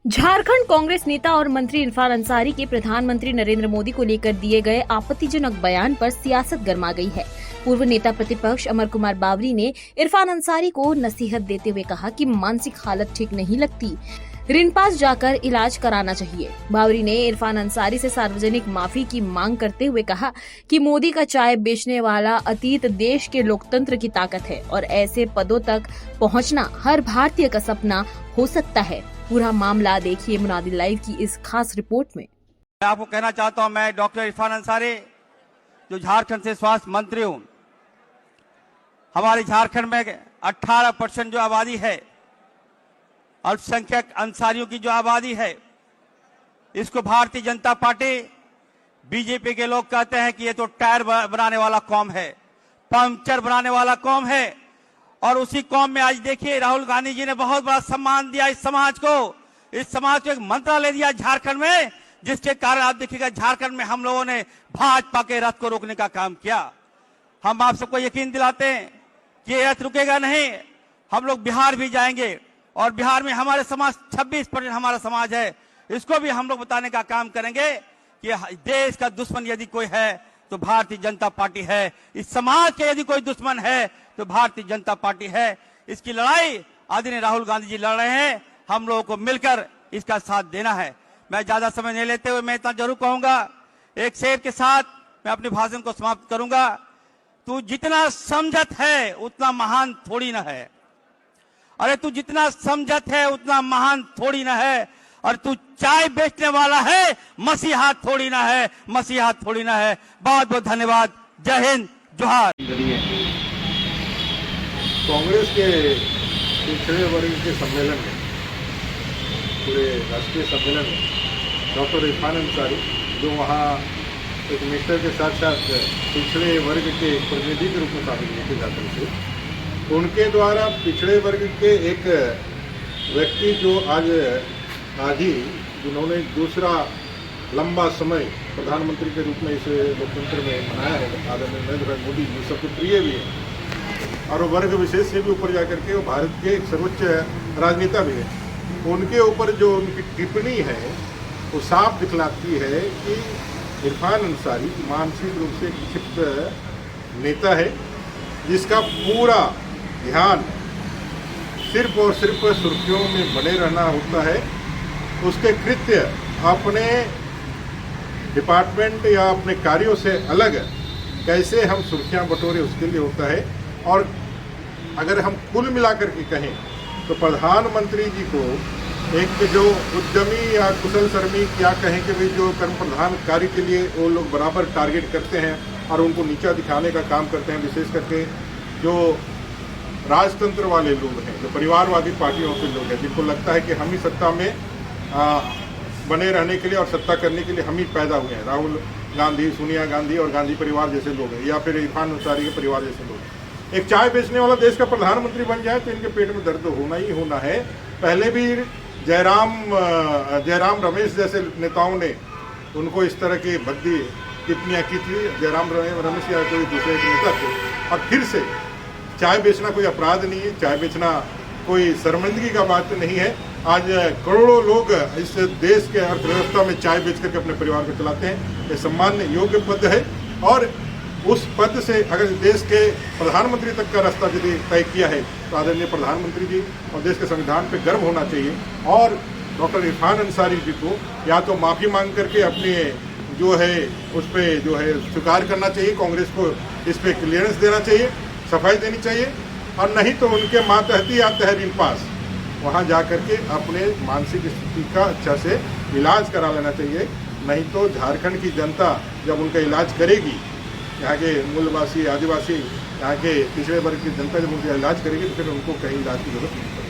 झारखंड कांग्रेस नेता और मंत्री इरफान अंसारी के प्रधानमंत्री नरेंद्र मोदी को लेकर दिए गए आपत्तिजनक बयान पर सियासत गर्मा गई है। पूर्व नेता प्रतिपक्ष अमर कुमार बावरी ने इरफान अंसारी को नसीहत देते हुए कहा कि मानसिक हालत ठीक नहीं लगती, ऋण पास जाकर इलाज कराना चाहिए। बावरी ने इरफान अंसारी से सार्वजनिक माफी की मांग करते हुए कहा कि मोदी का चाय बेचने वाला अतीत देश के लोकतंत्र की ताकत है और ऐसे पदों तक पहुंचना हर भारतीय का सपना हो सकता है। पूरा मामला देखिए मुनादी लाइव की इस खास रिपोर्ट में। मैं आपको कहना चाहता हूं, मैं डॉक्टर इरफान अंसारी जो झारखंड से स्वास्थ्य मंत्री हूं। हमारे झारखंड में 18% जो आबादी है, अल्पसंख्यक अंसारियों की जो आबादी है, इसको भारतीय जनता पार्टी बीजेपी के लोग कहते हैं कि ये तो टायर बनाने वाला कौम है, पंक्चर बनाने वाला कौम है। और उसी कौम में आज देखिए राहुल गांधी जी ने बहुत बड़ा सम्मान दिया इस समाज को एक मंत्रालय दिया झारखंड में, जिसके कारण आप देखिएगा झारखंड में हम लोगों ने भाजपा के रथ को रोकने का काम किया। हम आप सबको यकीन दिलाते हैं कि ये रथ रुकेगा नहीं। हम लोग बिहार भी जाएंगे और बिहार में हमारे समाज 26% हमारा समाज है, इसको भी हम लोग बताने का काम करेंगे कि देश का दुश्मन यदि कोई है तो भारतीय जनता पार्टी है। इस समाज के यदि कोई दुश्मन है तो भारतीय जनता पार्टी है। इसकी लड़ाई आदरणीय राहुल गांधी जी लड़ रहे हैं, हम लोगों को मिलकर इसका साथ देना है। मैं ज्यादा समय नहीं लेते हुए मैं इतना जरूर कहूंगा, एक शेर के साथ मैं अपने भाषण को समाप्त करूंगा। तू जितना समझत है उतना महान थोड़ी ना है। अरे तू जितना समझत है उतना महान थोड़ी ना है। और तू चाय बेचने वाला है, मसीहा थोड़ी ना है, मसीहा थोड़ी ना है। बहुत बहुत धन्यवाद। जय हिंद, जोहार। कांग्रेस के पिछड़े वर्ग के सम्मेलन में, पूरे राष्ट्रीय सम्मेलन में डॉक्टर इरफान अंसारी, जो वहाँ एक मिनिस्टर के साथ साथ पिछड़े वर्ग के प्रतिनिधि के रूप में शामिल हुए थे झारखंड से, उनके द्वारा पिछड़े वर्ग के एक व्यक्ति जो आज ही जिन्होंने दूसरा लंबा समय प्रधानमंत्री के रूप में इस लोकतंत्र में मनाया है, आदरणीय नरेंद्र मोदी जी सबको प्रिय भी है और वर्ग विशेष से भी ऊपर जाकर के वो भारत के सर्वोच्च राजनेता भी है। उनके ऊपर जो उनकी टिप्पणी है वो साफ दिखलाती है कि इरफान अंसारी मानसिक रूप से क्षिप्त नेता है, जिसका पूरा ध्यान सिर्फ और सिर्फ सुर्खियों में बने रहना होता है। उसके कृत्य अपने डिपार्टमेंट या अपने कार्यों से अलग कैसे हम सुर्खियां बटोरे उसके लिए होता है। और अगर हम कुल मिलाकर के कहें तो प्रधानमंत्री जी को एक जो उद्यमी या कुशल श्रमी क्या कहें कि भाई जो कर्म प्रधान कार्य के लिए वो लोग बराबर टारगेट करते हैं और उनको नीचा दिखाने का काम करते हैं। विशेष करके जो राजतंत्र वाले लोग हैं, जो परिवारवादी पार्टियों के लोग हैं, जिनको लगता है कि हम ही सत्ता में बने रहने के लिए और सत्ता करने के लिए हम ही पैदा हुए हैं। राहुल गांधी, सोनिया गांधी और गांधी परिवार जैसे लोग हैं, या फिर इरफान अंसारी के परिवार जैसे लोग। एक चाय बेचने वाला देश का प्रधानमंत्री बन जाए तो इनके पेट में दर्द होना ही होना है। पहले भी जयराम रमेश जैसे नेताओं ने उनको इस तरह की भद्दी टिप्पणियाँ की थी, जयराम रमेश या कोई दूसरे नेता को। और फिर से चाय बेचना कोई अपराध नहीं है, चाय बेचना कोई शर्मिंदगी का बात नहीं है। आज करोड़ों लोग इस देश के अर्थव्यवस्था में चाय बेच करके अपने परिवार को चलाते हैं। ये सम्मान योग्य पद है और उस पद से अगर देश के प्रधानमंत्री तक का रास्ता यदि तय किया है तो आदरणीय प्रधानमंत्री जी और देश के संविधान पे गर्व होना चाहिए। और डॉक्टर इरफान अंसारी जी को या तो माफ़ी मांग करके अपने जो है उस पर जो है स्वीकार करना चाहिए, कांग्रेस को इस पर क्लियरेंस देना चाहिए, सफाई देनी चाहिए। और नहीं तो उनके मातहती या तहरीर पास वहाँ जा करके अपने मानसिक स्थिति का अच्छा से इलाज करा लेना चाहिए। नहीं तो झारखंड की जनता जब उनका इलाज करेगी, यहाँ के मूलवासी, आदिवासी, यहाँ के पिछड़े वर्ग की जनता जब उनका इलाज करेगी तो फिर उनको कहीं इलाज की जरूरत नहीं पड़ेगी।